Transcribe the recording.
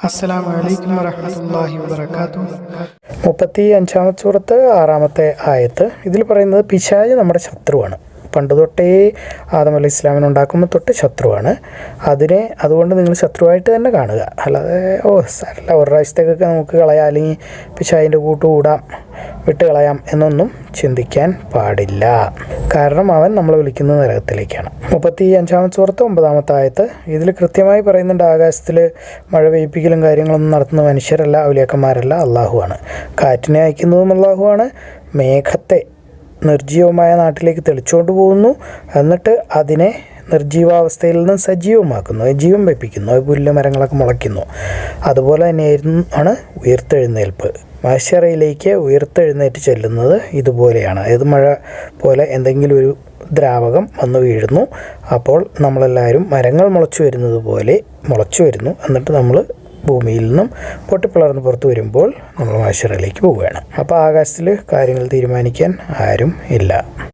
അസ്സലാമു അലൈക്കും വറഹ്മത്തുള്ളാഹി വബറകാതുഹു. 35-ാമത്തെ സൂറത്ത് 6-ാമത്തെ ആയത്ത്. ഇതിൽ പറയുന്നത് പിശാച് നമ്മുടെ ശത്രുവാണ്. പണ്ട് തൊട്ടേ ആദം അലൈഹി ഇസ്ലാമിനെ ഉണ്ടാക്കുമ്പോൾ തൊട്ട് ശത്രുവാണ്. അതുകൊണ്ട് നിങ്ങൾ ശത്രുവായിട്ട് തന്നെ കാണുക. അല്ലാതെ സാരല്ല ഒരു പ്രാവശ്യത്തേക്കൊക്കെ നമുക്ക് കളയാം, അല്ലെങ്കിൽ പിശാചിൻ്റെ കൂട്ടുകൂടാം, വിട്ട് കളയാം എന്നൊന്നും ചിന്തിക്കാൻ പാടില്ല. കാരണം അവൻ നമ്മളെ വിളിക്കുന്ന നരകത്തിലേക്കാണ്. 35-ാമത്തെ സൂറത്ത് 9-ാമത്തെ ആയത്ത്. ഇതിൽ കൃത്യമായി പറയുന്നുണ്ട്, ആകാശത്തിൽ മഴ പെയ്യിപ്പിക്കലും കാര്യങ്ങളൊന്നും നടത്തുന്ന മനുഷ്യരല്ല, ഔലിയാക്കന്മാരല്ല, അള്ളാഹുവാണ്. കാറ്റിനെ അയക്കുന്നതും അള്ളാഹുവാണ്. മേഘത്തെ നിർജീവമായ നാട്ടിലേക്ക് തെളിച്ചുകൊണ്ട് പോകുന്നു, എന്നിട്ട് അതിനെ നിർജീവാവസ്ഥയിൽ നിന്ന് സജീവമാക്കുന്നു, ജീവൻ വെപ്പിക്കുന്നു, പുല്ല് മരങ്ങളൊക്കെ മുളയ്ക്കുന്നു. അതുപോലെ തന്നെയാണ് ഉയർത്തെഴുന്നേൽപ്പ്. മഹ്ശറയിലേക്ക് ഉയർത്തെഴുന്നേറ്റ് ചെല്ലുന്നത് ഇതുപോലെയാണ്. അതായത് മഴ പോലെ എന്തെങ്കിലും ഒരു ദ്രാവകം വന്ന് വീഴുന്നു. അപ്പോൾ നമ്മളെല്ലാവരും മരങ്ങൾ മുളച്ചു വരുന്നത് പോലെ മുളച്ചു വരുന്നു. എന്നിട്ട് നമ്മൾ ഭൂമിയിൽ നിന്നും പൊട്ടിപ്പിളർന്ന് പുറത്ത് വരുമ്പോൾ നമ്മൾ മഹ്ശറയിലേക്ക് പോവുകയാണ്. അപ്പോൾ ആകാശത്തിൽ കാര്യങ്ങൾ തീരുമാനിക്കാൻ ആരും ഇല്ല.